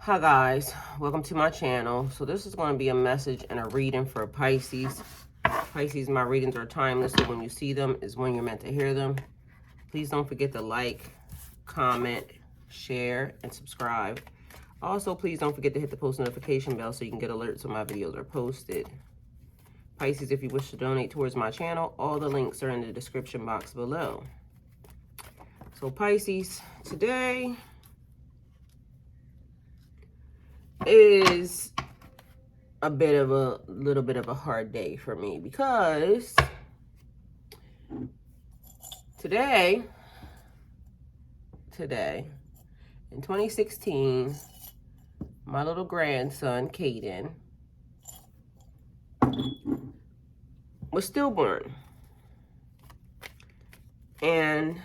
Hi guys, welcome to my channel. So this is going to be a message and a reading for Pisces. Pisces, my readings are timeless, so when you see them is when you're meant to hear them. Please don't forget to like, comment, share, and subscribe. Also, please don't forget to hit the post notification bell so you can get alerts when my videos are posted. Pisces, if you wish to donate towards my channel, all the links are in the description box below. So Pisces, today is a little bit of a hard day for me because today in 2016, my little grandson Caden was stillborn, and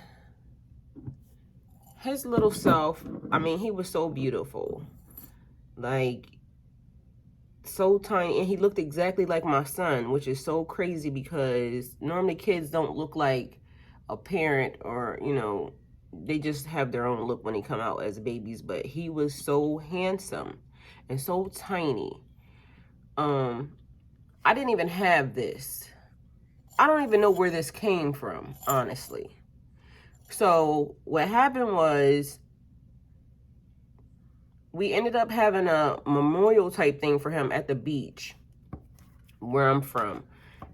his little self, I mean, he was so beautiful, like so tiny, and he looked exactly like my son, which is so crazy because normally kids don't look like a parent, or they just have their own look when they come out as babies. But he was so handsome and so tiny. I didn't even have this. I don't even know where this came from, honestly. So what happened was, we ended up having a memorial type thing for him at the beach where I'm from.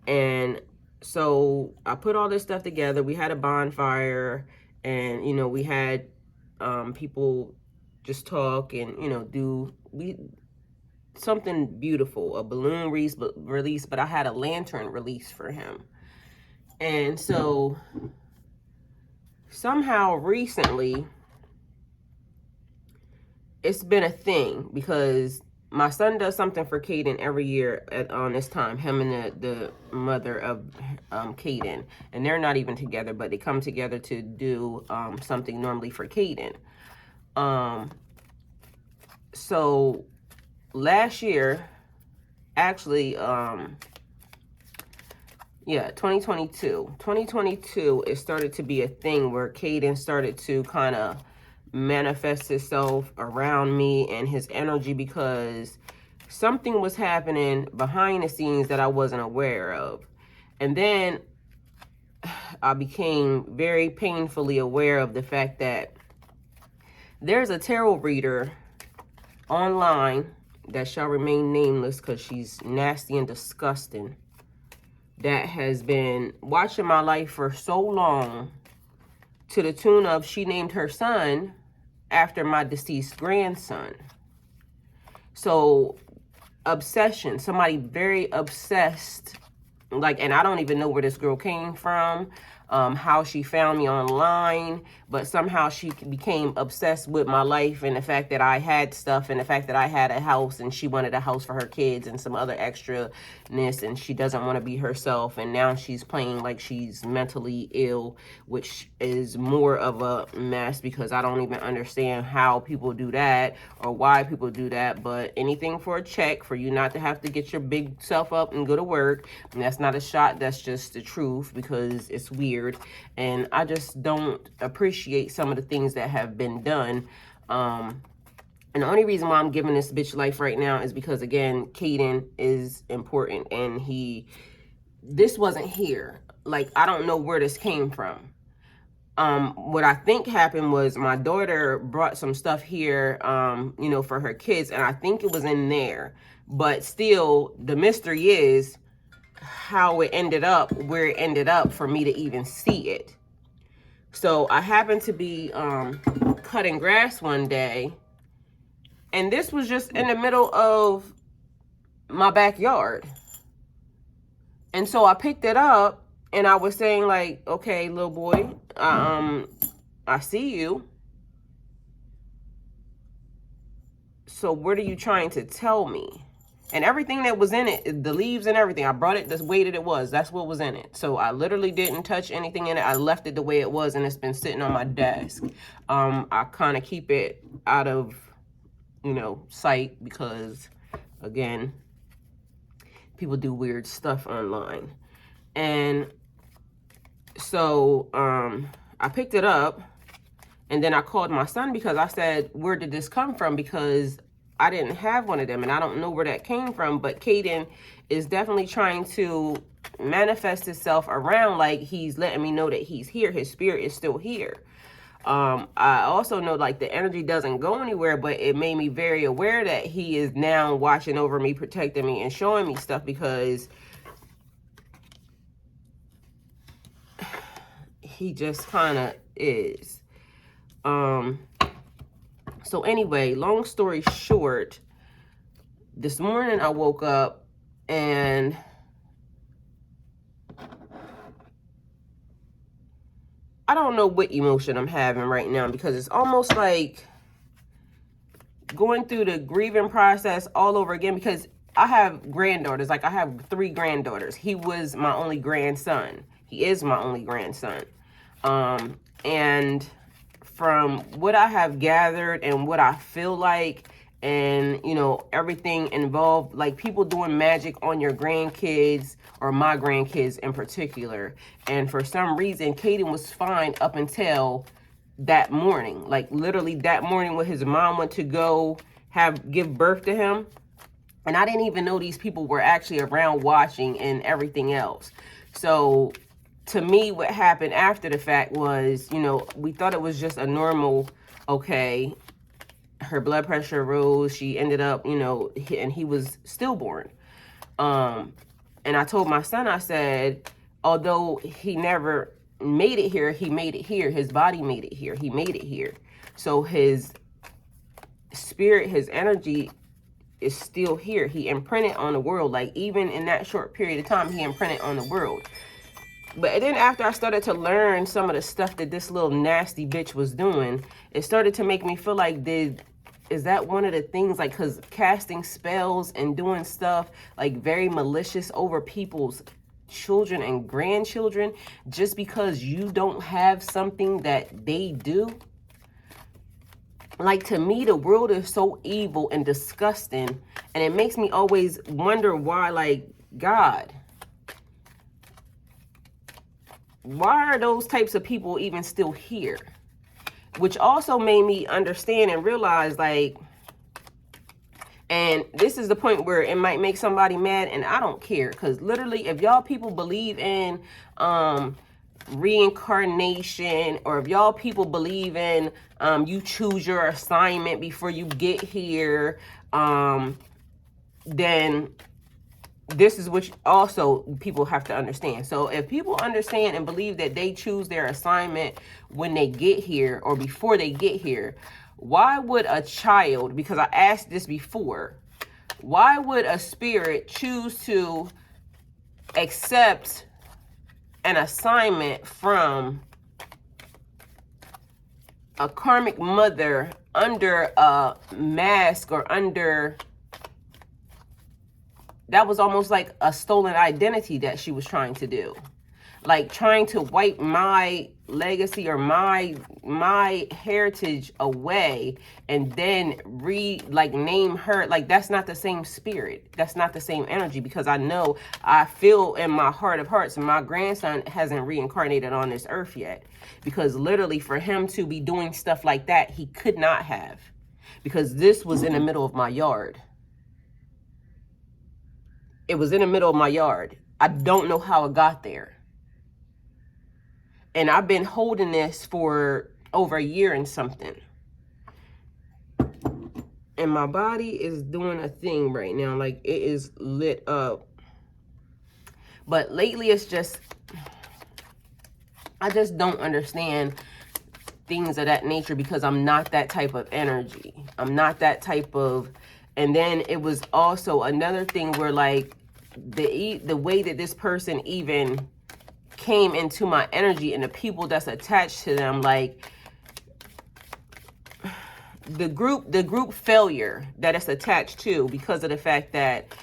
And so I put all this stuff together. We had a bonfire, and we had people just talk and do something beautiful, a balloon release, but I had a lantern release for him. And so somehow recently it's been a thing because my son does something for Caden every year on this time, him and the mother of Caden. And they're not even together, but they come together to do something normally for Caden. So last year, actually, 2022, it started to be a thing where Caden started to kind of manifest himself around me and his energy, because something was happening behind the scenes that I wasn't aware of. And then I became very painfully aware of the fact that there's a tarot reader online that shall remain nameless because she's nasty and disgusting, that has been watching my life for so long, to the tune of she named her son after my deceased grandson. So obsession, somebody very obsessed, like, and I don't even know where this girl came from, how she found me online, but somehow she became obsessed with my life and the fact that I had stuff and the fact that I had a house, and she wanted a house for her kids and some other extraness, and she doesn't want to be herself. And now she's playing like she's mentally ill, which is more of a mess because I don't even understand how people do that or why people do that. But anything for a check, for you not to have to get your big self up and go to work. And that's not a shot, that's just the truth, because it's weird. And I just don't appreciate some of the things that have been done. And the only reason why I'm giving this bitch life right now is because, again, Caden is important, and this wasn't here. Like, I don't know where this came from. What I think happened was my daughter brought some stuff here, for her kids, and I think it was in there. But still, the mystery is how it ended up where it ended up for me to even see it. So I happened to be cutting grass one day, and this was just in the middle of my backyard. And so I picked it up, and I was saying, like, okay, little boy, I see you. So what are you trying to tell me? And everything that was in it, the leaves and everything, I brought it the way that it was. That's what was in it. So I literally didn't touch anything in it. I left it the way it was, and it's been sitting on my desk. I kind of keep it out of, sight because, again, people do weird stuff online. And so I picked it up, and then I called my son because I said, where did this come from? Because I didn't have one of them, and I don't know where that came from, but Caden is definitely trying to manifest itself around, like he's letting me know that he's here. His spirit is still here. I also know like the energy doesn't go anywhere, but it made me very aware that he is now watching over me, protecting me, and showing me stuff, because he just kind of is. So anyway, long story short, this morning I woke up and I don't know what emotion I'm having right now, because it's almost like going through the grieving process all over again, because I have granddaughters. Like I have 3 granddaughters. He was my only grandson. He is my only grandson. And from what I have gathered and what I feel like, and you know, everything involved, like people doing magic on your grandkids, or my grandkids in particular. And for some reason, Caden was fine up until that morning. Like literally that morning when his mom went to go give birth to him. And I didn't even know these people were actually around watching and everything else. So to me, what happened after the fact was, you know, we thought it was just a normal, okay, her blood pressure rose. She ended up, you know, and he was stillborn. And I told my son, I said, although he never made it here, he made it here. His body made it here. He made it here. So his spirit, his energy is still here. He imprinted on the world. Like even in that short period of time, he imprinted on the world. But then after I started to learn some of the stuff that this little nasty bitch was doing, it started to make me feel like, is that one of the things, like, because casting spells and doing stuff like very malicious over people's children and grandchildren, just because you don't have something that they do? Like, to me, the world is so evil and disgusting, and it makes me always wonder why, like, God, why are those types of people even still here? Which also made me understand and realize, like, and this is the point where it might make somebody mad, and I don't care, because literally, if y'all people believe in reincarnation, or if y'all people believe in you choose your assignment before you get here, then this is what also people have to understand. So if people understand and believe that they choose their assignment when they get here or before they get here, why would a child, because I asked this before, why would a spirit choose to accept an assignment from a karmic mother under a mask, or under, that was almost like a stolen identity that she was trying to do, like trying to wipe my legacy or my heritage away, and then name her. Like, that's not the same spirit, that's not the same energy, because I feel in my heart of hearts my grandson hasn't reincarnated on this earth yet, because literally for him to be doing stuff like that, he could not have, because this was in the middle of my yard. It was in the middle of my yard. I don't know how it got there. And I've been holding this for over a year and something. And my body is doing a thing right now. Like, it is lit up. But lately it's just, I just don't understand things of that nature, because I'm not that type of energy. I'm not that type of. And then it was also another thing where, like, the way that this person even came into my energy, and the people that's attached to them, like the group failure that it's attached to, because of the fact that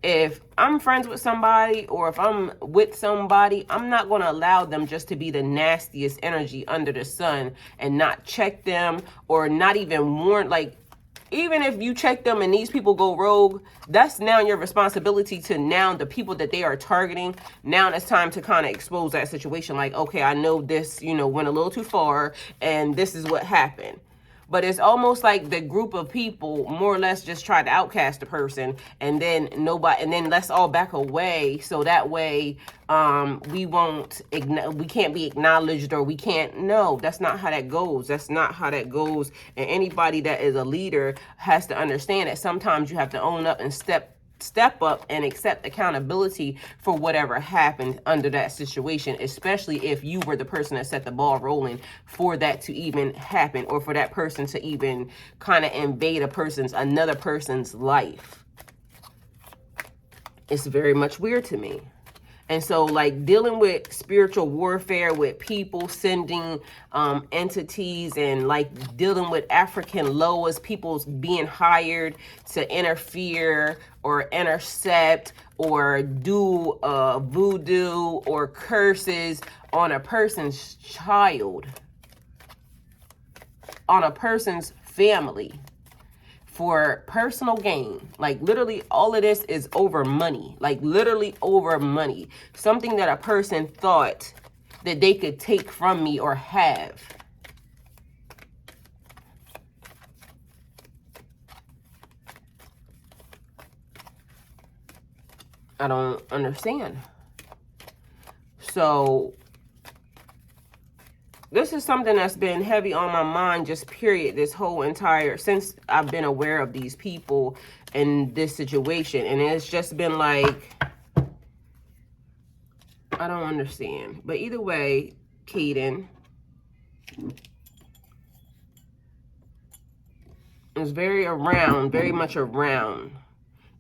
if I'm friends with somebody, or if I'm with somebody, I'm not going to allow them just to be the nastiest energy under the sun and not check them, or not even warn. Like, even if you check them and these people go rogue, that's now your responsibility to now the people that they are targeting. Now it's time to kind of expose that situation. Like, okay, I know this, went a little too far, and this is what happened. But it's almost like the group of people more or less just try to outcast the person, and then nobody, and then let's all back away, so that way we can't be acknowledged, or we can't. No, that's not how that goes. That's not how that goes. And anybody that is a leader has to understand that sometimes you have to own up and step up and accept accountability for whatever happened under that situation, especially if you were the person that set the ball rolling for that to even happen, or for that person to even kind of invade another person's life. It's very much weird to me. And so, like, dealing with spiritual warfare, with people sending entities, and like dealing with African Loas, people being hired to interfere or intercept or do voodoo or curses on a person's child, on a person's family, for personal gain. Like, literally all of this is over money. Like, literally over money. Something that a person thought that they could take from me or have. I don't understand. So this is something that's been heavy on my mind, just period, this whole entire, since I've been aware of these people and this situation. And it's just been like, I don't understand. But either way, Kaden is very much around,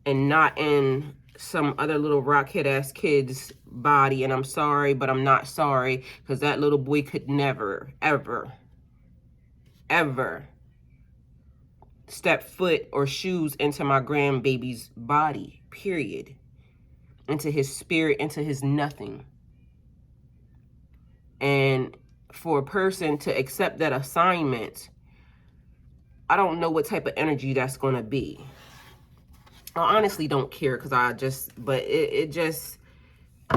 and not in some other little rockhead ass kid's body. And I'm sorry, but I'm not sorry, because that little boy could never, ever, ever step foot or shoes into my grandbaby's body, period. Into his spirit, into his nothing. And for a person to accept that assignment, I don't know what type of energy that's going to be. I honestly don't care, because but it just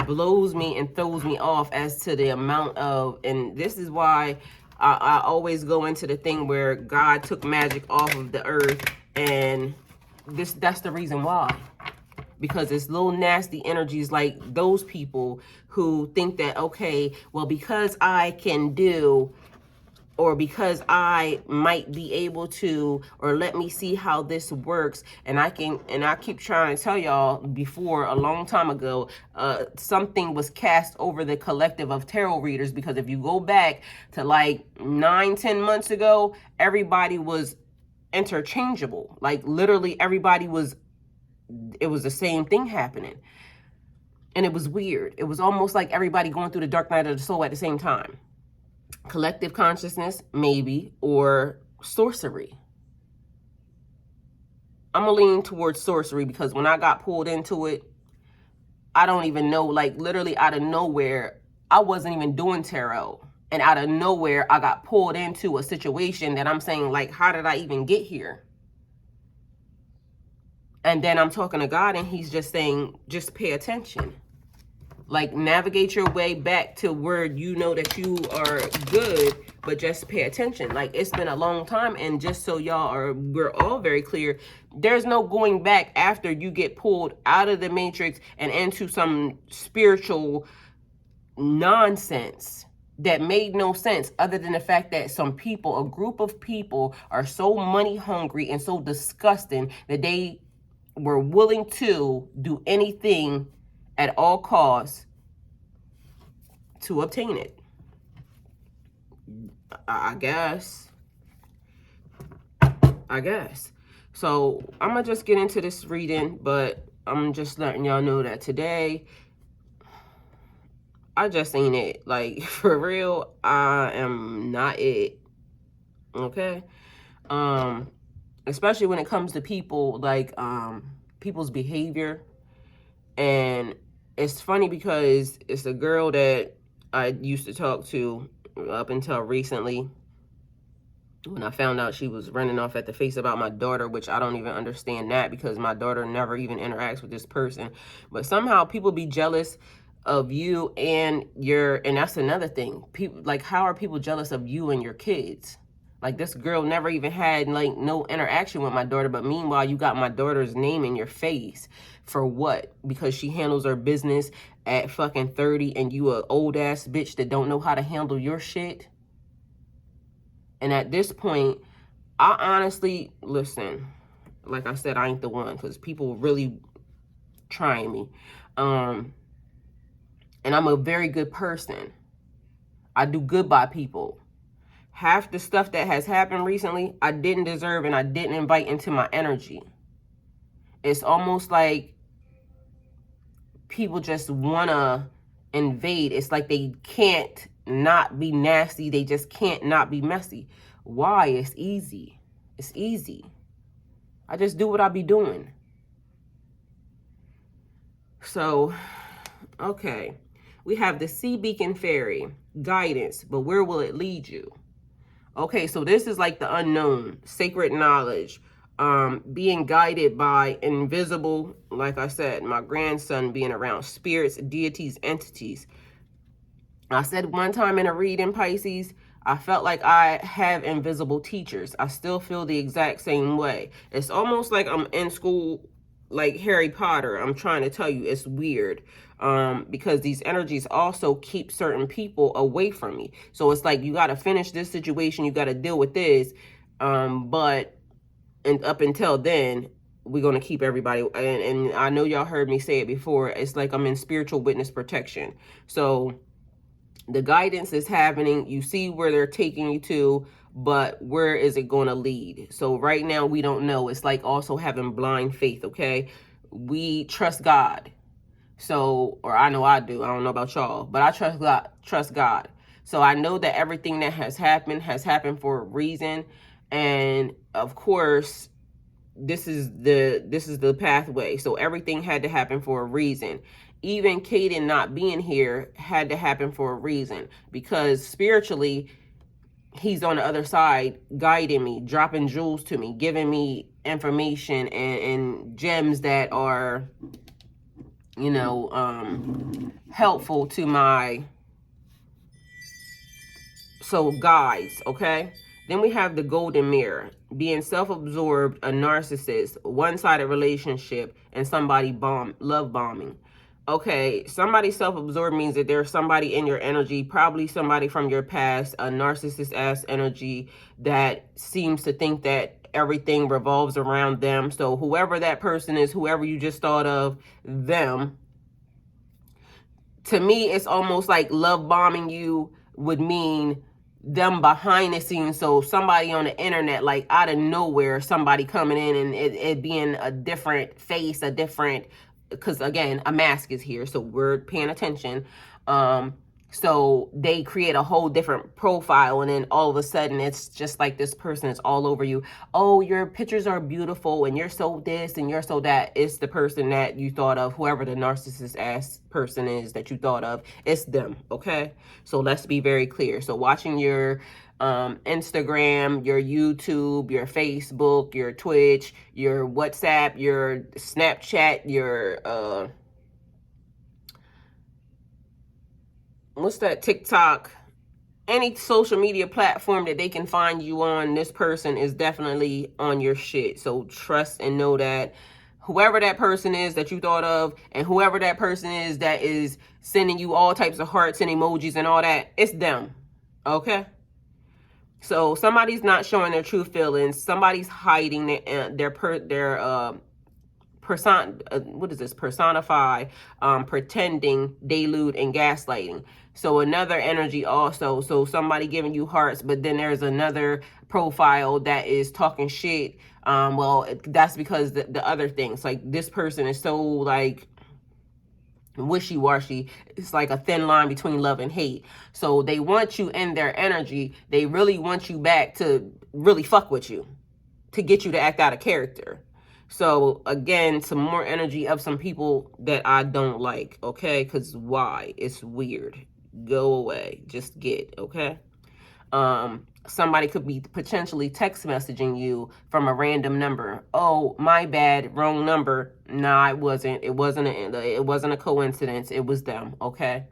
blows me and throws me off as to the amount of, and this is why I always go into the thing where God took magic off of the earth, and that's the reason why. Because it's little nasty energies like those people who think that, okay, well, because I can do, or because I might be able to, or let me see how this works, and I keep trying to tell y'all, before, a long time ago, something was cast over the collective of tarot readers, because if you go back to like 9-10 months ago, everybody was interchangeable. Like, literally everybody it was the same thing happening. And it was weird. It was almost like everybody going through the dark night of the soul at the same time. Collective consciousness, maybe, or sorcery. I'm gonna lean towards sorcery, because when I got pulled into it, I don't even know, like, literally out of nowhere, I wasn't even doing tarot. And out of nowhere, I got pulled into a situation that I'm saying, like, how did I even get here? And then I'm talking to God, and he's just saying, just pay attention. Like, navigate your way back to where you know that you are good, but just pay attention. Like, it's been a long time, and just so we're all very clear, there's no going back after you get pulled out of the matrix and into some spiritual nonsense that made no sense, other than the fact that some people, a group of people, are so money hungry and so disgusting that they were willing to do anything at all costs to obtain it. I guess. So I'm gonna just get into this reading, but I'm just letting y'all know that today I just ain't it. Like, for real, I am not it. Okay? Especially when it comes to people, like, people's behavior. And it's funny, because it's a girl that I used to talk to up until recently, when I found out she was running off at the face about my daughter, which I don't even understand that, because my daughter never even interacts with this person. But somehow people be jealous of you and that's another thing. People, like, how are people jealous of you and your kids? Like, this girl never even had, like, no interaction with my daughter. But meanwhile, you got my daughter's name in your face. For what? Because she handles her business at fucking 30 and you a old-ass bitch that don't know how to handle your shit? And at this point, I honestly, listen, like I said, I ain't the one. Because people really trying me. And I'm a very good person. I do good by people. Half the stuff that has happened recently, I didn't deserve and I didn't invite into my energy. It's almost like people just want to invade. It's like they can't not be nasty. They just can't not be messy. Why? It's easy. It's easy. I just do what I be doing. So, okay. We have the Sea Beacon Fairy, guidance, but where will it lead you? Okay, so this is like the unknown, sacred knowledge, being guided by invisible, like I said, my grandson being around spirits, deities, entities. I said one time in a reading, Pisces, I felt like I have invisible teachers. I still feel the exact same way. It's almost like I'm in school like Harry Potter. I'm trying to tell you, it's weird. Because these energies also keep certain people away from me. So it's like, you got to finish this situation. You got to deal with this. But up until then, we're going to keep everybody. And I know y'all heard me say it before. It's like I'm in spiritual witness protection. So the guidance is happening. You see where they're taking you to, but where is it going to lead? So right now, we don't know. It's like also having blind faith, okay? We trust God. So, or I know I do. I don't know about y'all, but I trust God. So I know that everything that has happened for a reason. And of course, this is the pathway. So everything had to happen for a reason. Even Caden not being here had to happen for a reason, because spiritually, he's on the other side guiding me, dropping jewels to me, giving me information and gems that are, you know, helpful to my guides, okay? Then we have the golden mirror, being self-absorbed, a narcissist, one-sided relationship, and somebody love bombing. Okay, somebody self-absorbed means that there's somebody in your energy, probably somebody from your past, a narcissist-ass energy that seems to think that everything revolves around them. So whoever that person is, whoever you just thought of, them, to me, it's almost like love bombing you would mean them behind the scenes. So somebody on the internet, like out of nowhere, somebody coming in and it being a different face, a different, because again, a mask is here, so we're paying attention. So they create a whole different profile, and then all of a sudden it's just like this person is all over you. Oh, your pictures are beautiful and you're so this and you're so that. It's the person that you thought of, whoever the narcissist ass person is that you thought of, it's them, okay? So let's be very clear. So watching your Instagram, your YouTube, your Facebook, your Twitch, your WhatsApp, your Snapchat, your what's that, TikTok, any social media platform that they can find you on, this person is definitely on your shit. So trust and know that whoever that person is that you thought of, and whoever that person is that is sending you all types of hearts and emojis and all that, it's them, okay? So somebody's not showing their true feelings. Somebody's hiding their personify, pretending, delude, and gaslighting. So another energy also. So somebody giving you hearts, but then there's another profile that is talking shit. Well, that's because the other things, like this person is so like wishy-washy. It's like a thin line between love and hate. So they want you in their energy. They really want you back to really fuck with you, to get you to act out of character. So again, some more energy of some people that I don't like, okay? Because why? It's weird. Go away. Just get, okay? Somebody could be potentially text messaging you from a random number. Oh, my bad, wrong number. Nah, it wasn't. It wasn't a coincidence. It was them, okay?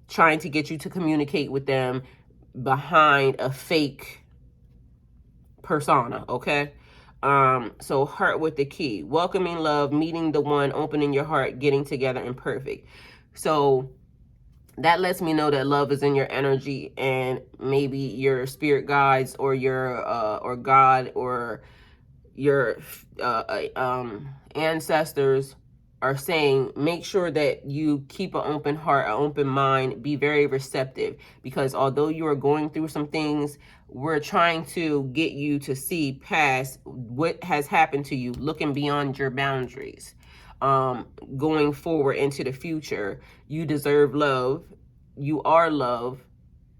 Trying to get you to communicate with them behind a fake persona, okay? So heart with the key, welcoming love, meeting the one, opening your heart, getting together, and perfect. So that lets me know that love is in your energy, and maybe your spirit guides or your or God or your ancestors are saying, make sure that you keep an open heart, an open mind, be very receptive, because although you are going through some things, we're trying to get you to see past what has happened to you, looking beyond your boundaries, going forward into the future. You deserve love. You are love.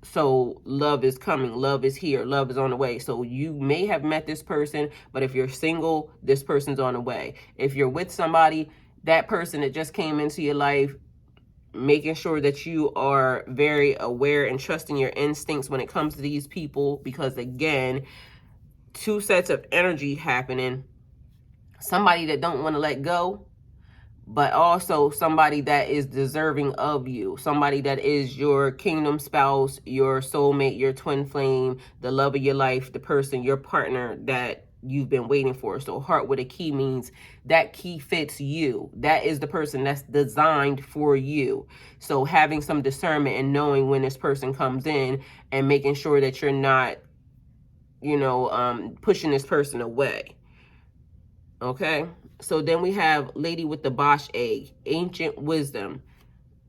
So love is coming, love is here, love is on the way. So you may have met this person, but if you're single, this person's on the way. If you're with somebody, that person that just came into your life, making sure that you are very aware and trusting your instincts when it comes to these people, because again, two sets of energy happening. Somebody that don't want to let go, but also somebody that is deserving of you, somebody that is your kingdom spouse, your soulmate, your twin flame, the love of your life, the person, your partner that you've been waiting for. So heart with a key means that key fits you. That is the person that's designed for you. So having some discernment and knowing when this person comes in and making sure that you're not, pushing this person away. Okay, so then we have Lady with the Bosch egg, ancient wisdom.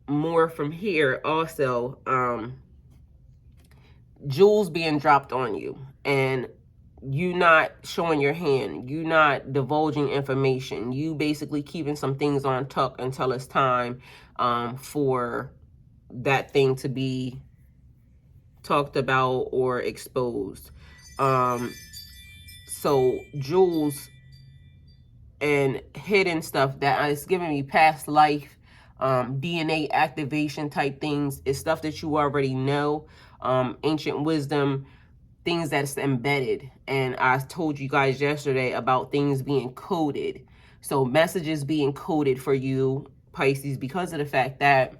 More from here also, jewels being dropped on you, and you not showing your hand, you not divulging information, you basically keeping some things on tuck until it's time for that thing to be talked about or exposed. So jewels and hidden stuff that is giving me past life, DNA activation type things, is stuff that you already know. Ancient wisdom, things that's embedded. And I told you guys yesterday about things being coded. So messages being coded for you, Pisces, because of the fact that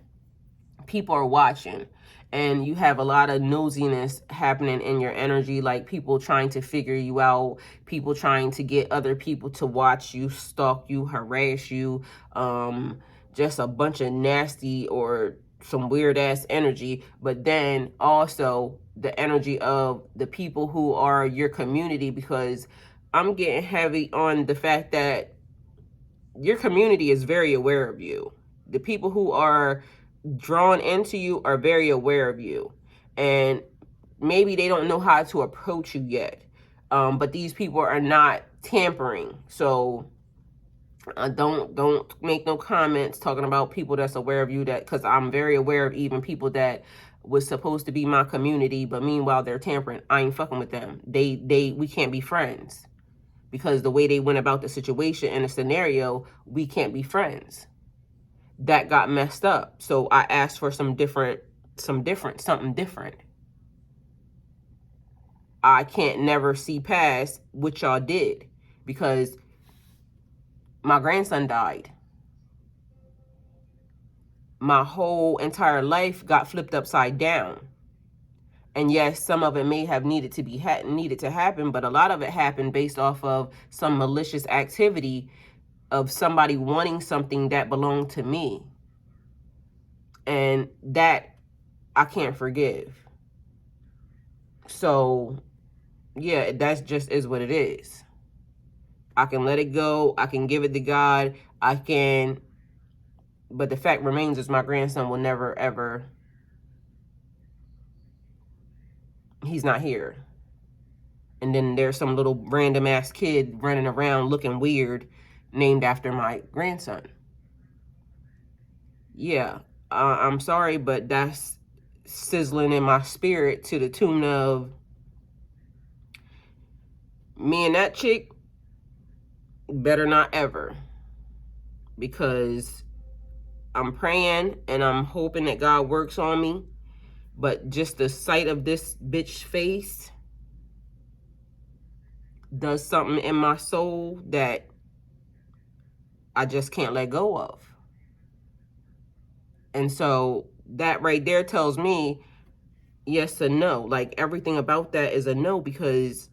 people are watching, and you have a lot of nosiness happening in your energy, like people trying to figure you out, people trying to get other people to watch you, stalk you, harass you, just a bunch of nasty or some weird ass energy. But then also the energy of the people who are your community, because I'm getting heavy on the fact that your community is very aware of you. The people who are drawn into you are very aware of you, and maybe they don't know how to approach you yet, but these people are not tampering. So don't make no comments talking about people that's aware of you, that because I'm very aware of even people that was supposed to be my community, but meanwhile they're tampering. I ain't fucking with them. We can't be friends, because the way they went about the situation and the scenario, we can't be friends. That got messed up. So I asked for something different. I can't never see past what y'all did, because my grandson died. My whole entire life got flipped upside down. And yes, some of it may have needed to happen, but a lot of it happened based off of some malicious activity of somebody wanting something that belonged to me. And that I can't forgive. So yeah, that's just is what it is. I can let it go. I can give it to God. I can, but the fact remains is my grandson will never, ever, he's not here. And then there's some little random ass kid running around looking weird named after my grandson. Yeah, I'm sorry, but that's sizzling in my spirit to the tune of me and that chick better not ever, because I'm praying and I'm hoping that God works on me, but just the sight of this bitch face does something in my soul that I just can't let go of. And so that right there tells me yes and no. Like everything about that is a no, because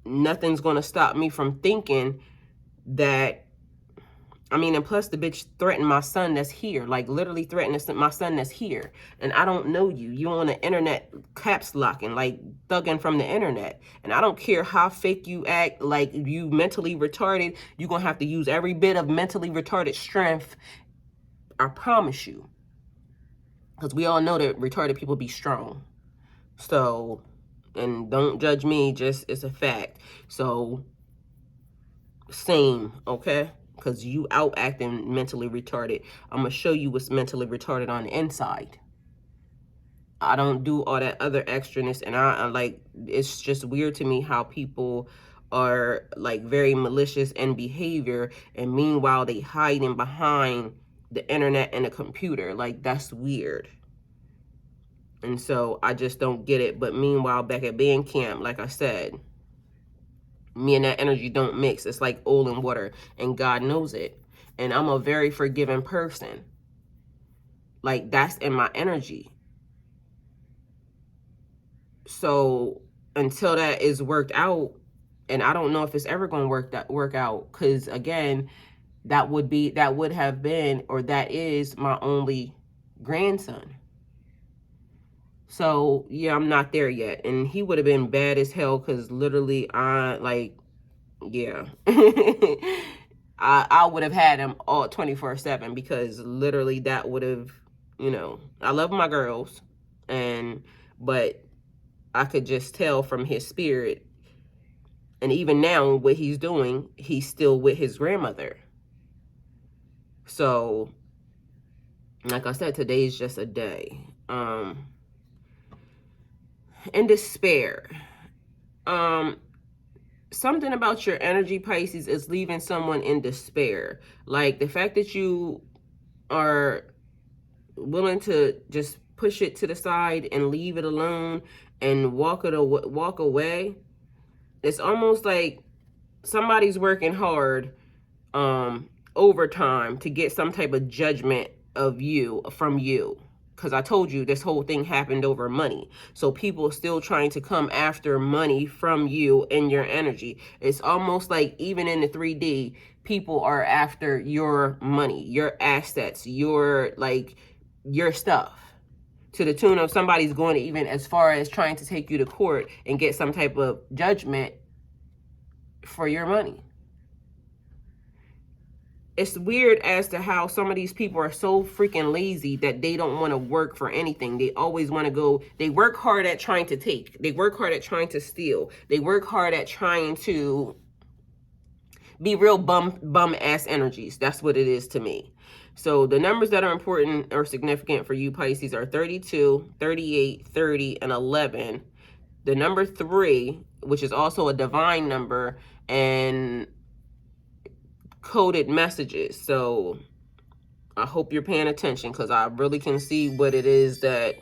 nothing's going to stop me from thinking that, I mean, and plus the bitch threatened my son that's here, like literally threatened my son that's here. And I don't know you. You on the internet caps locking, like thugging from the internet. And I don't care how fake you act, like you mentally retarded. You're going to have to use every bit of mentally retarded strength. I promise you. Because we all know that retarded people be strong. So, and don't judge me, just it's a fact. So, same, okay? Because you out acting mentally retarded. I'm going to show you what's mentally retarded on the inside. I don't do all that other extraness. And I like, it's just weird to me how people are like very malicious in behavior. And meanwhile, they hiding behind the internet and the computer. Like, that's weird. And so I just don't get it. But meanwhile, back at band camp, like I said, me and that energy don't mix. It's like oil and water, and God knows it. And I'm a very forgiving person. Like, that's in my energy. So until that is worked out, and I don't know if it's ever going to work out, because again, that would have been, or that is my only grandson. So yeah, I'm not there yet. And he would have been bad as hell, because literally yeah. I would have had him all 24/7, because literally that would have, I love my girls, but I could just tell from his spirit, and even now what he's doing, he's still with his grandmother. So like I said, today's just a day. In despair. Something about your energy, Pisces, is leaving someone in despair. Like the fact that you are willing to just push it to the side and leave it alone and walk away. It's almost like somebody's working hard overtime to get some type of judgment from you. Because I told you this whole thing happened over money. So people are still trying to come after money from you and your energy. It's almost like even in the 3D, people are after your money, your assets, your stuff. To the tune of somebody's going to even as far as trying to take you to court and get some type of judgment for your money. It's weird as to how some of these people are so freaking lazy that they don't want to work for anything. They always want to go, they work hard at trying to take. They work hard at trying to steal. They work hard at trying to be real bum ass energies. That's what it is to me. So the numbers that are important or significant for you, Pisces, are 32, 38, 30, and 11. The number 3, which is also a divine number, and coded messages. So I hope you're paying attention, because I really can see what it is that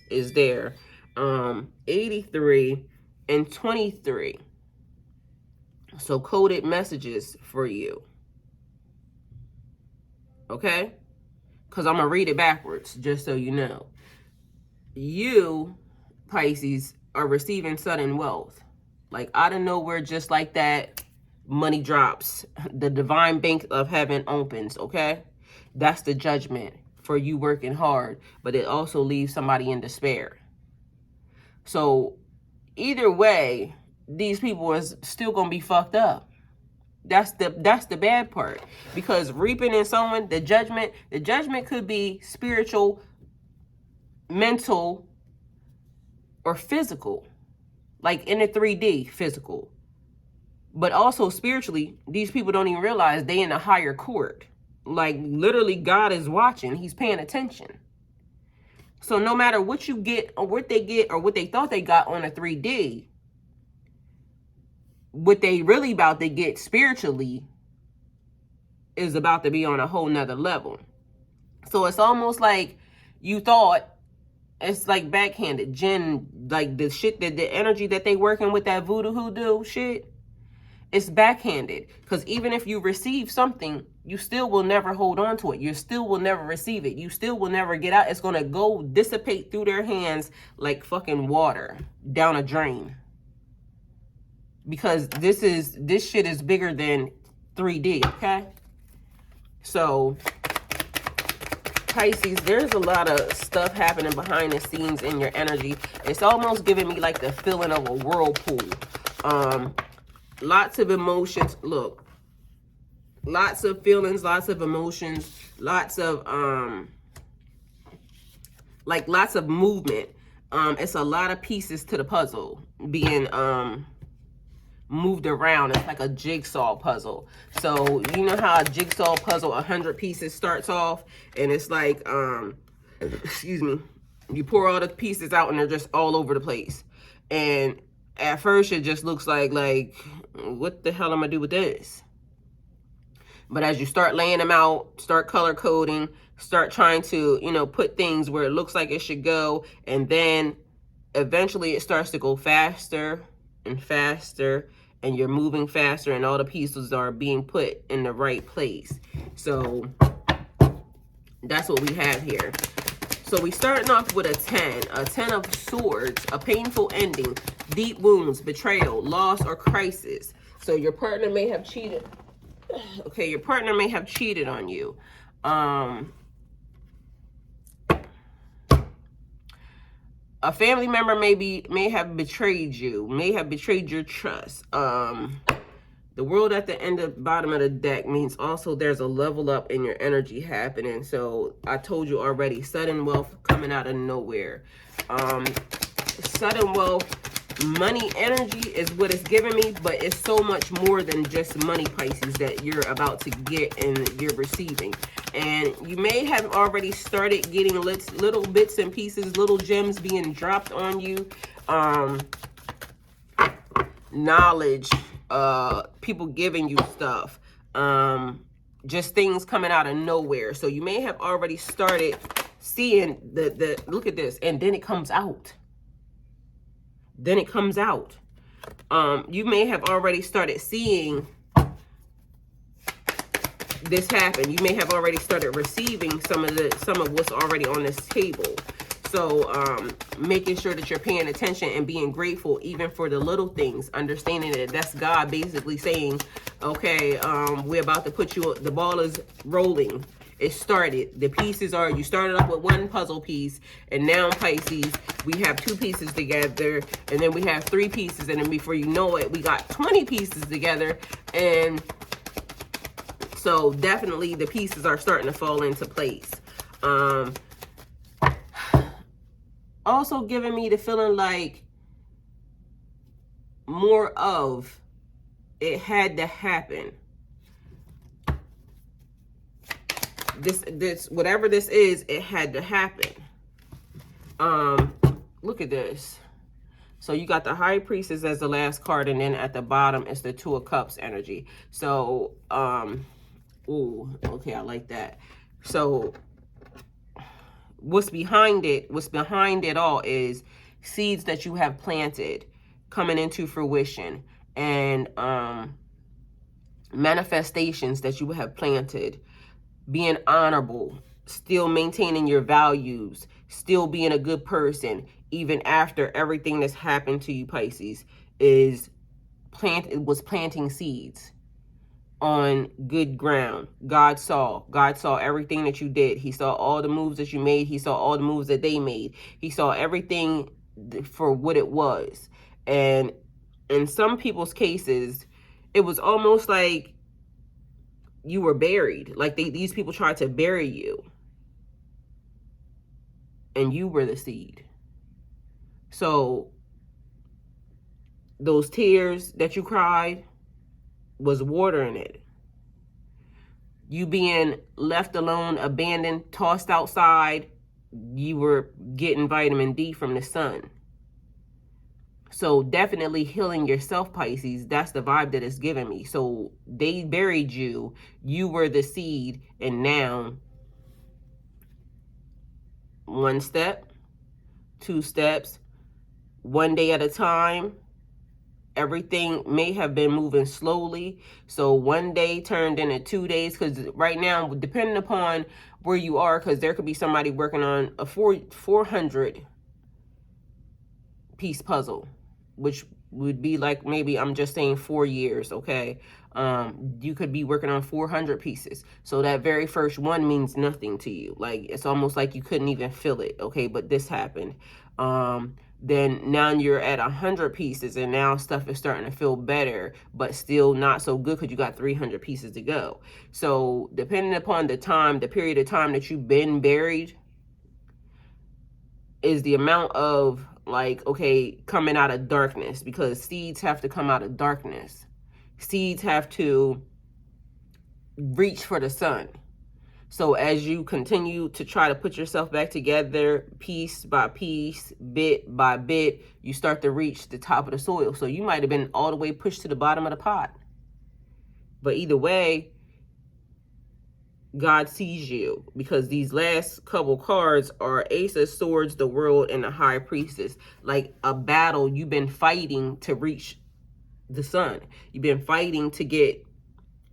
is there. 83 and 23. So coded messages for you. Okay? Because I'm going to read it backwards, just so you know. You, Pisces, are receiving sudden wealth. Like out of nowhere, just like that, money drops. The divine bank of heaven opens, okay? That's the judgment for you working hard, but it also leaves somebody in despair. So either way, these people are still going to be fucked up. That's the bad part, because reaping and sowing, the judgment could be spiritual, mental, or physical, like in the 3D physical. But also spiritually, these people don't even realize they in a higher court. Like literally God is watching. He's paying attention. So no matter what you get or what they get or what they thought they got on a 3D, what they really about to get spiritually is about to be on a whole nother level. So it's almost like you thought, it's like backhanded. Jinn, like the shit, that the energy that they working with, that voodoo hoodoo shit, it's backhanded. Because even if you receive something, you still will never hold on to it. You still will never receive it. You still will never get out. It's going to go dissipate through their hands like fucking water down a drain. because this shit is bigger than 3D, okay? So Pisces, there's a lot of stuff happening behind the scenes in your energy. It's almost giving me like the feeling of a whirlpool. Lots of emotions. Look, lots of feelings, lots of emotions, lots of like lots of movement. It's a lot of pieces to the puzzle being moved around. It's like a jigsaw puzzle. So you know how a jigsaw puzzle, 100 pieces starts off, and it's like excuse me, you pour all the pieces out and they're just all over the place. And at first it just looks like what the hell am I do with this? But as you start laying them out, start color coding, start trying to, you know, put things where it looks like it should go, and then eventually it starts to go faster and faster, and you're moving faster, and all the pieces are being put in the right place. So that's what we have here. So we starting off with a 10 of swords, a painful ending, deep wounds, betrayal, loss, or crisis. So your partner may have cheated. Okay, your partner may have cheated on you. A family member may have betrayed you, may have betrayed your trust. The world at the end of bottom of the deck means also there's a level up in your energy happening. So I told you already, sudden wealth coming out of nowhere. Sudden wealth, money energy is what it's giving me, but it's so much more than just money, Pisces, that you're about to get and you're receiving. And you may have already started getting little bits and pieces, little gems being dropped on you. Knowledge, people giving you stuff, just things coming out of nowhere. So you may have already started seeing the look at this, and then it comes out. Then it comes out. You may have already started seeing this happen. You may have already started receiving some of what's already on this table. So making sure that you're paying attention and being grateful even for the little things, understanding that that's God basically saying, okay, we're about to put you, the ball is rolling. It started. The pieces are, you started off with one puzzle piece, and now Pisces, we have 2 pieces together, and then we have 3 pieces, and then before you know it, we got 20 pieces together. And so definitely the pieces are starting to fall into place. Also giving me the feeling like more of it had to happen. This whatever this is, it had to happen. Look at this. So you got the High Priestess as the last card, and then at the bottom is the 2 of Cups energy. So ooh, okay, I like that. So what's behind it all is seeds that you have planted coming into fruition, and manifestations that you have planted, being honorable, still maintaining your values, still being a good person, even after everything that's happened to you, Pisces, was planting seeds on good ground. God saw everything that you did. He saw all the moves that you made. He saw all the moves that they made. He saw everything for what it was. And in some people's cases, it was almost like you were buried. Like these people tried to bury you, and you were the seed. So those tears that you cried was water in it. You being left alone, abandoned, tossed outside, you were getting vitamin D from the sun. So definitely healing yourself, Pisces. That's the vibe that it's giving me. So they buried you. You were the seed. And now, 1 step, 2 steps, 1 day at a time. Everything may have been moving slowly. So 1 day turned into 2 days. Because right now, depending upon where you are, because there could be somebody working on a 400 piece puzzle, which would be like, maybe I'm just saying 4 years, okay? You could be working on 400 pieces. So that very first one means nothing to you. Like, it's almost like you couldn't even feel it, okay? But this happened. Then now you're at 100 pieces, and now stuff is starting to feel better, but still not so good because you got 300 pieces to go. So depending upon the time, the period of time that you've been buried, is the amount of, like, okay, coming out of darkness, because seeds have to come out of darkness. Seeds have to reach for the sun. So as you continue to try to put yourself back together, piece by piece, bit by bit, you start to reach the top of the soil. So you might have been all the way pushed to the bottom of the pot. But either way, God sees you, because these last couple cards are Ace of Swords, the World, and the High Priestess. Like a battle you've been fighting to reach the sun. You've been fighting to get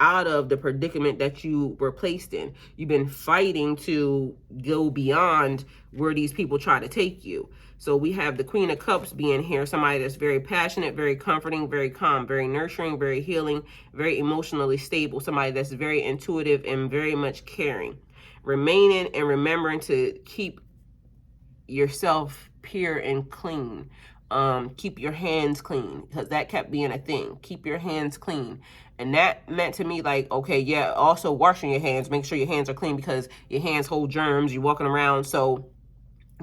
out of the predicament that you were placed in. You've been fighting to go beyond where these people try to take you. So we have the Queen of Cups being here, somebody that's very passionate, very comforting, very calm, very nurturing, very healing, very emotionally stable, somebody that's very intuitive and very much caring. Remaining and remembering to keep yourself pure and clean. Keep your hands clean, because that kept being a thing. Keep your hands clean. And that meant to me, like, okay, yeah, also washing your hands, make sure your hands are clean, because your hands hold germs, you're walking around. So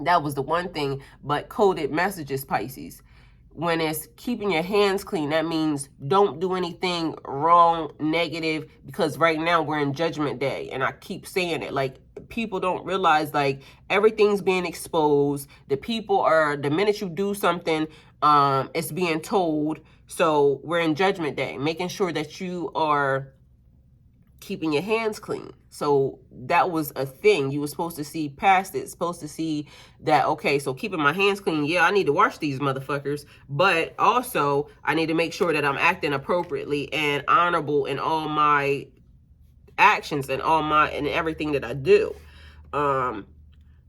that was the one thing. But coded messages, Pisces, when it's keeping your hands clean, that means don't do anything wrong, negative, because right now we're in Judgment Day, and I keep saying it. Like, people don't realize, like, everything's being exposed. The people are, the minute you do something, it's being told. So we're in Judgment Day, making sure that you are keeping your hands clean. So that was a thing. You were supposed to see past it, supposed to see that, okay, so keeping my hands clean, yeah, I need to wash these motherfuckers, but also I need to make sure that I'm acting appropriately and honorable in all my actions and and everything that I do.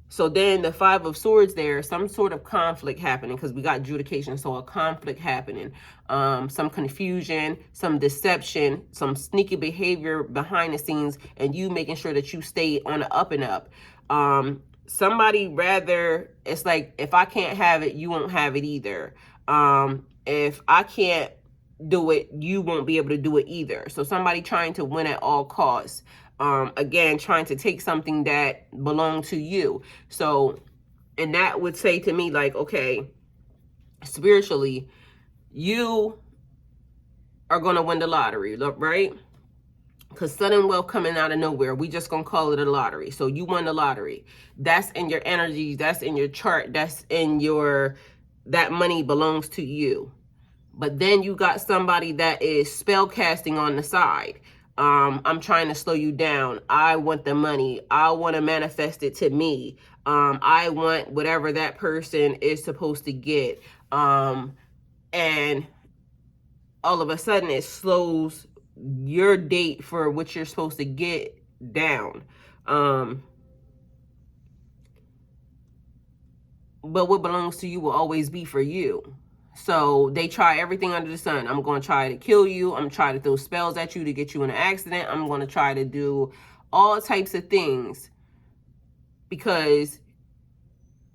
So then the Five of Swords there, some sort of conflict happening, because we got adjudication, so a conflict happening, some confusion, some deception, some sneaky behavior behind the scenes, and you making sure that you stay on the up and up. Somebody rather, it's like, if I can't have it, you won't have it either. If I can't do it, you won't be able to do it either. So somebody trying to win at all costs. Again, trying to take something that belonged to you. So, and that would say to me, like, okay, spiritually, you are going to win the lottery, right? Because sudden wealth coming out of nowhere, we just going to call it a lottery. So you won the lottery. That's in your energy. That's in your chart. That's in your, that money belongs to you. But then you got somebody that is spell casting on the side. I'm trying to slow you down. I want the money. I want to manifest it to me. I want whatever that person is supposed to get. And all of a sudden it slows your date for what you're supposed to get down. But what belongs to you will always be for you. So they try everything under the sun. I'm going to try to kill you. I'm trying to throw spells at you to get you in an accident. I'm going to try to do all types of things because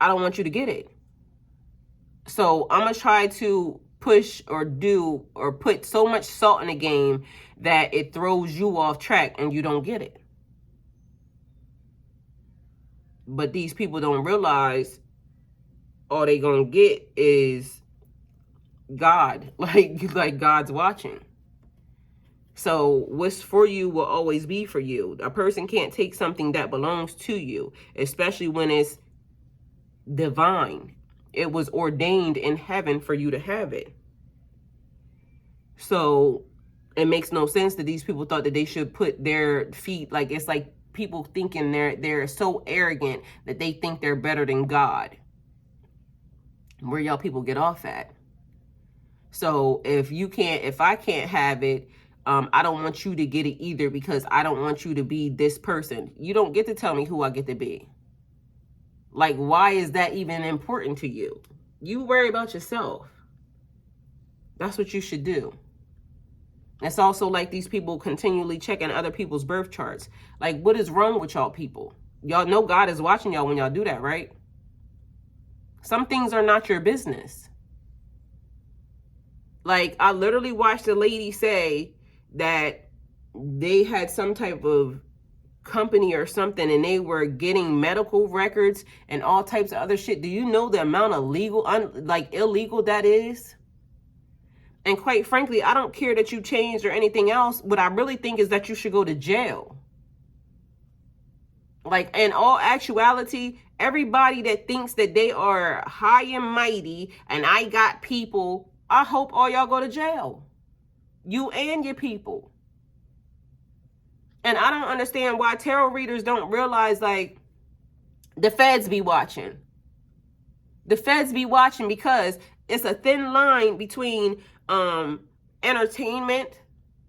I don't want you to get it. So I'm going to try to push or do or put so much salt in the game that it throws you off track and you don't get it. But these people don't realize all they going to get is God, like God's watching. So what's for you will always be for you. A person can't take something that belongs to you, especially when it's divine. It was ordained in heaven for you to have it. So it makes no sense that these people thought that they should put their feet, like, it's like people thinking they're so arrogant that they think they're better than God. Where y'all people get off at? So if I can't have it, I don't want you to get it either, because I don't want you to be this person. You don't get to tell me who I get to be. Like, why is that even important to you? You worry about yourself. That's what you should do. It's also like these people continually checking other people's birth charts. Like, what is wrong with y'all people? Y'all know God is watching y'all when y'all do that, right? Some things are not your business. Like, I literally watched a lady say that they had some type of company or something and they were getting medical records and all types of other shit. Do you know the amount of illegal that is? And quite frankly, I don't care that you changed or anything else. What I really think is that you should go to jail. Like, in all actuality, everybody that thinks that they are high and mighty and I got people, I hope all y'all go to jail. You and your people. And I don't understand why tarot readers don't realize, like, the feds be watching. The feds be watching because it's a thin line between entertainment,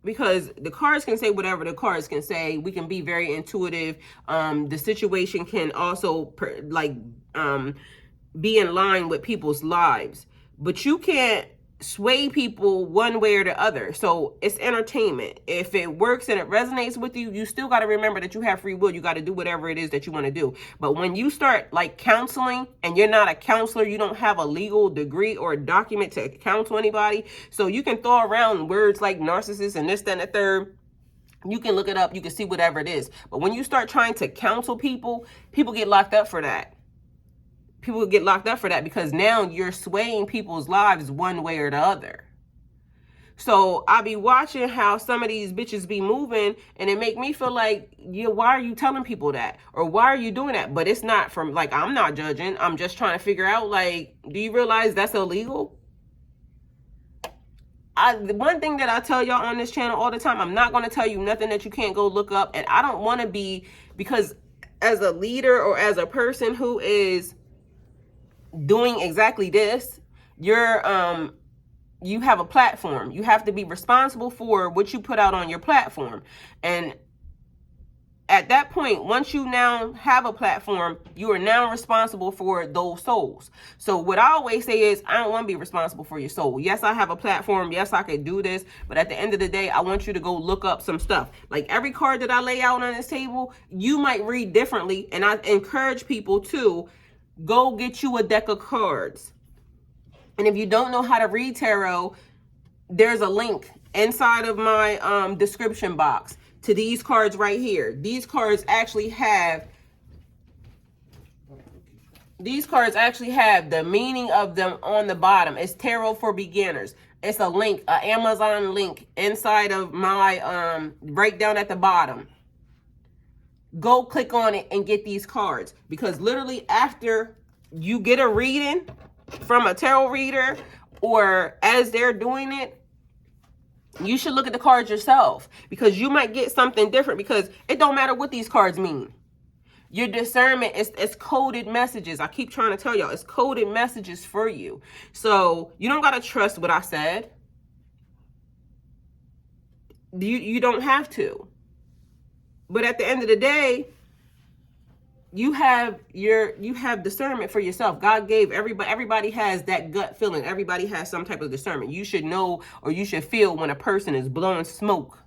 because the cards can say whatever the cards can say. We can be very intuitive. The situation can also be in line with people's lives, but you can't sway people one way or the other. So it's entertainment. If it works and it resonates with you, you still got to remember that you have free will. You got to do whatever it is that you want to do. But when you start like counseling and you're not a counselor, you don't have a legal degree or a document to counsel anybody. So you can throw around words like narcissist and this, that, and the third. You can look it up. You can see whatever it is. But when you start trying to counsel people, people get locked up for that. People get locked up for that because now you're swaying people's lives one way or the other. So I be watching how some of these bitches be moving and it make me feel like, yeah, why are you telling people that? Or why are you doing that? But it's not from, like, I'm not judging. I'm just trying to figure out, like, do you realize that's illegal? The one thing that I tell y'all on this channel all the time, I'm not going to tell you nothing that you can't go look up. And I don't want to be, because as a leader or as a person who is doing exactly this, you have a platform. You have to be responsible for what you put out on your platform. And at that point, once you now have a platform, you are now responsible for those souls. So what I always say is, I don't want to be responsible for your soul. Yes, I have a platform. Yes, I could do this. But at the end of the day, I want you to go look up some stuff. Like every card that I lay out on this table, you might read differently. And I encourage people to go get you a deck of cards. And if you don't know how to read tarot, there's a link inside of my description box to these cards right here. These cards actually have the meaning of them on the bottom. It's tarot for beginners. It's a link, an Amazon link inside of my breakdown at the bottom. Go click on it and get these cards, because literally after you get a reading from a tarot reader or as they're doing it, you should look at the cards yourself, because you might get something different, because it don't matter what these cards mean. Your discernment is coded messages. I keep trying to tell y'all, it's coded messages for you. So you don't got to trust what I said. You don't have to. But at the end of the day, you have discernment for yourself. God gave everybody has that gut feeling. Everybody has some type of discernment. You should know, or you should feel when a person is blowing smoke.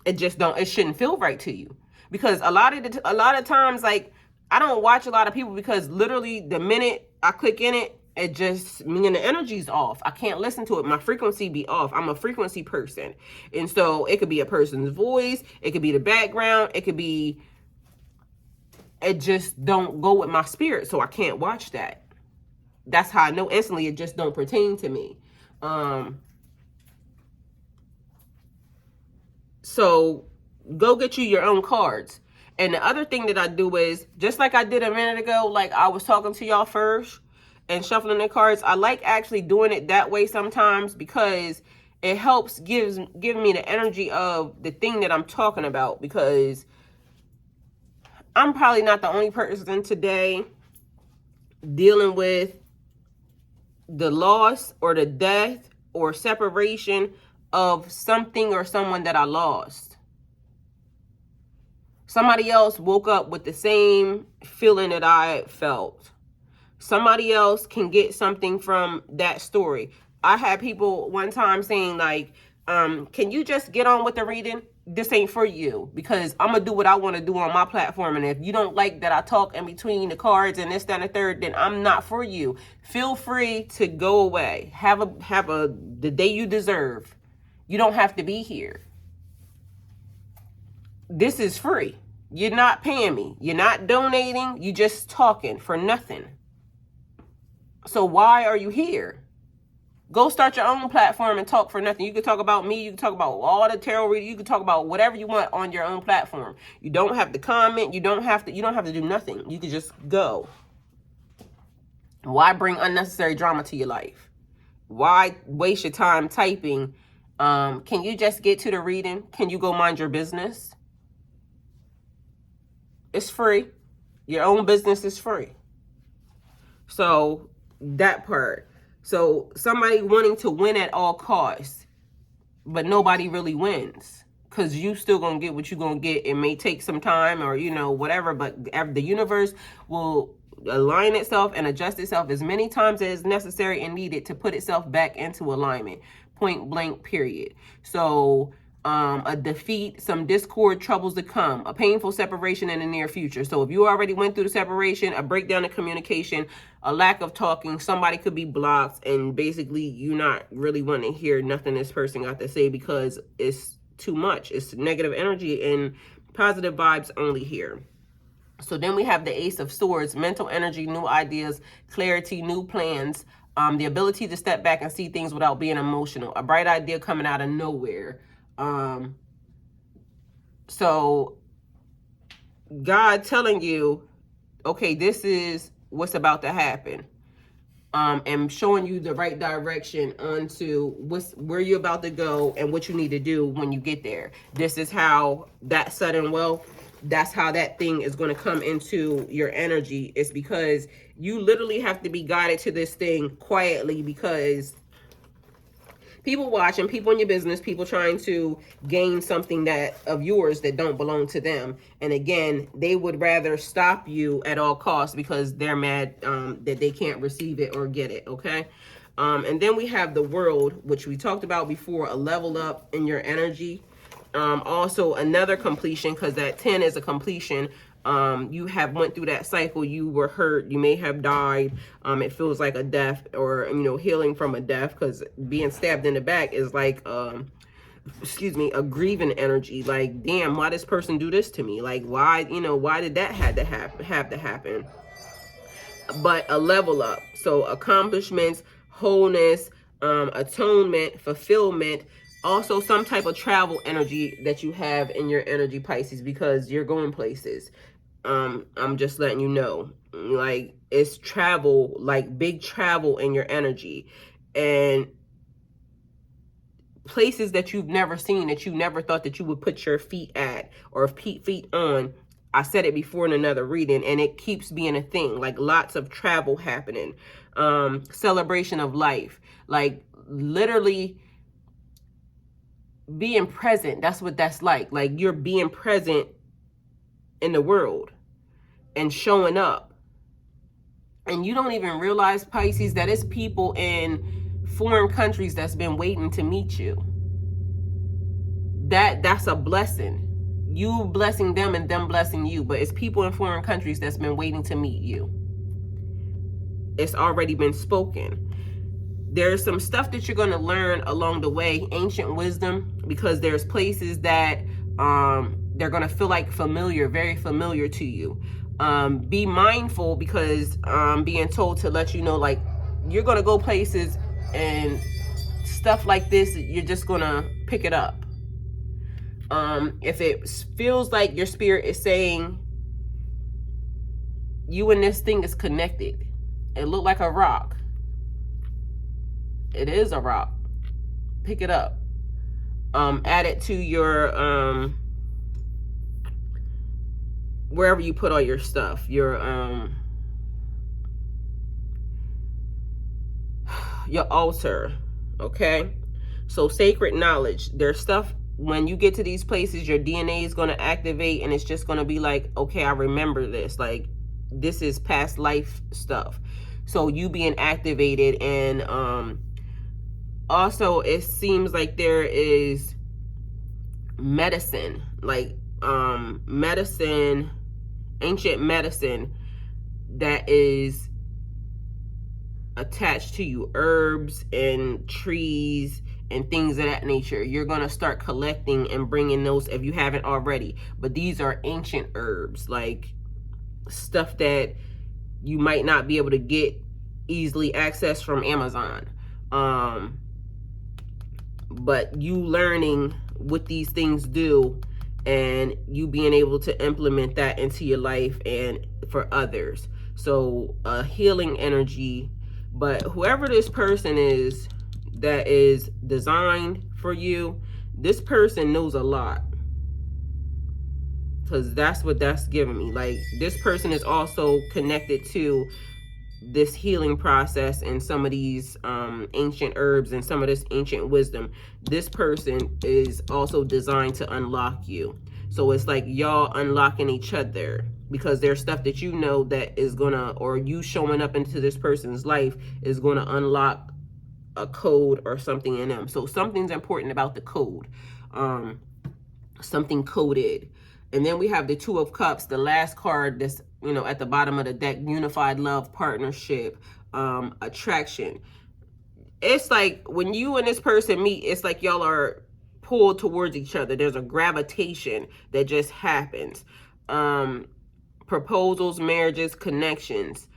It shouldn't feel right to you. Because a lot of times, like, I don't watch a lot of people, because literally the minute I click in it, it just, me and the energy's off. I can't listen to it. My frequency be off. I'm a frequency person. And so it could be a person's voice. It could be the background. It could be, it just don't go with my spirit. So I can't watch that. That's how I know instantly it just don't pertain to me. So go get you your own cards. And the other thing that I do is, just like I did a minute ago, like I was talking to y'all first and shuffling the cards, I like actually doing it that way sometimes, because it helps give me the energy of the thing that I'm talking about. Because I'm probably not the only person today dealing with the loss or the death or separation of something or someone that I lost. Somebody else woke up with the same feeling that I felt. Somebody else can get something from that story. I had people one time saying like, can you just get on with the reading? This ain't for you, because I'm gonna do what I want to do on my platform, and if you don't like that I talk in between the cards and this, that, and the third, then I'm not for you. Feel free to go away. Have the day you deserve. You don't have to be here. This is free. You're not paying me. You're not donating. You just talking for nothing. So why are you here? Go start your own platform and talk for nothing. You can talk about me. You can talk about all the tarot reading. You can talk about whatever you want on your own platform. You don't have to comment. You don't have to do nothing. You can just go. Why bring unnecessary drama to your life? Why waste your time typing? Can you just get to the reading? Can you go mind your business? It's free. Your own business is free. So that part. So somebody wanting to win at all costs, but nobody really wins, because you still gonna get what you're gonna get. It may take some time, or whatever, but the universe will align itself and adjust itself as many times as necessary and needed to put itself back into alignment. Point blank, period. So a defeat, some discord, troubles to come, a painful separation in the near future. So if you already went through the separation, a breakdown in communication, a lack of talking, somebody could be blocked, and basically you not really want to hear nothing this person got to say because it's too much. It's negative energy, and positive vibes only here. So then we have the Ace of Swords, mental energy, new ideas, clarity, new plans, the ability to step back and see things without being emotional, a bright idea coming out of nowhere. So God telling you, okay, this is what's about to happen. And showing you the right direction onto where you're about to go and what you need to do when you get there. This is how that sudden wealth, that's how that thing is going to come into your energy. It's because you literally have to be guided to this thing quietly, because people watching, people in your business, people trying to gain something that of yours that don't belong to them. And again, they would rather stop you at all costs because they're mad that they can't receive it or get it, okay? And then we have the World, which we talked about before, a level up in your energy. Also another completion, because that 10 is a completion. You have went through that cycle, you were hurt, you may have died, it feels like a death, or healing from a death, because being stabbed in the back is like a grieving energy. Like, damn, why this person do this to me? Like, why did that have to happen? But a level up, so accomplishments, wholeness, atonement, fulfillment. Also some type of travel energy that you have in your energy, Pisces, because you're going places. I'm just letting you know, like, it's travel, like big travel in your energy, and places that you've never seen, that you never thought that you would put your feet at or feet on. I said it before in another reading, and it keeps being a thing. Like, lots of travel happening, celebration of life, like literally being present. That's what that's like you're being present in the world and showing up, and you don't even realize, Pisces, that it's people in foreign countries that's been waiting to meet you. That's a blessing, you blessing them and them blessing you. But it's people in foreign countries that's been waiting to meet you. It's already been spoken. There's some stuff that you're going to learn along the way, ancient wisdom, because there's places that they're going to feel like familiar, very familiar to you. Be mindful, because being told to let you know, like, you're going to go places and stuff like this, you're just going to pick it up. If it feels like your spirit is saying you and this thing is connected, it looked like a rock. It is a rock. Pick it up. Add it to your wherever you put all your stuff, your altar. Okay, so sacred knowledge. There's stuff, when you get to these places, your DNA is going to activate, and it's just going to be like, okay, I remember this. Like, this is past life stuff. So you being activated, and Also, it seems like there is medicine, like medicine, ancient medicine that is attached to you, herbs and trees and things of that nature. You're going to start collecting and bringing those if you haven't already. But these are ancient herbs, like stuff that you might not be able to get easily access from Amazon. But you learning what these things do and you being able to implement that into your life and for others. So a healing energy. But whoever this person is that is designed for you, this person knows a lot, because that's what that's giving me. Like, this person is also connected to this healing process and some of these ancient herbs and some of this ancient wisdom. This person is also designed to unlock you. So it's like y'all unlocking each other, because there's stuff that you know that is gonna, or you showing up into this person's life is gonna unlock a code or something in them. So something's important about the code, something coded. And then we have the Two of Cups, the last card that's, you know, at the bottom of the deck: unified love, partnership, attraction. It's like when you and this person meet, it's like y'all are pulled towards each other. There's a gravitation that just happens. Proposals, marriages, connections.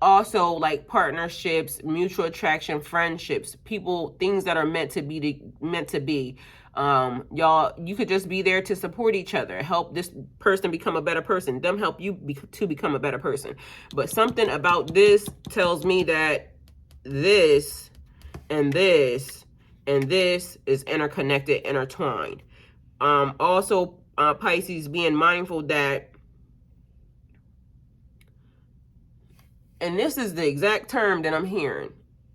Also, like partnerships, mutual attraction, friendships, people, things that are meant to be. Y'all, you could just be there to support each other, help this person become a better person, them help you to become a better person. But something about this tells me that this and this and this is interconnected, intertwined. Also, Pisces, being mindful that, and this is the exact term that I'm hearing,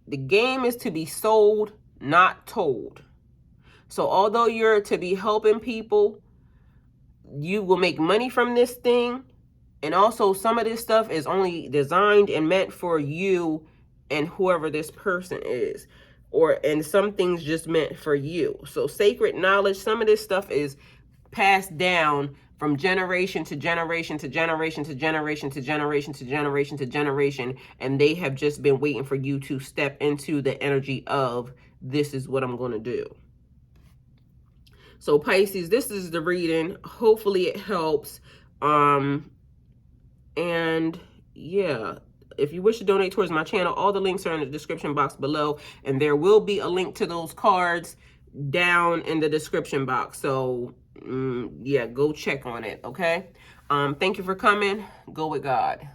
the game is to be sold, not told. So although you're to be helping people, you will make money from this thing. And also some of this stuff is only designed and meant for you and whoever this person is. And some things just meant for you. So sacred knowledge, some of this stuff is passed down from generation to generation to generation to generation to generation to generation to generation. And they have just been waiting for you to step into the energy of, this is what I'm going to do. So Pisces, this is the reading. Hopefully it helps. And yeah, if you wish to donate towards my channel, all the links are in the description box below. And there will be a link to those cards down in the description box. So yeah, go check on it, okay? Thank you for coming. Go with God.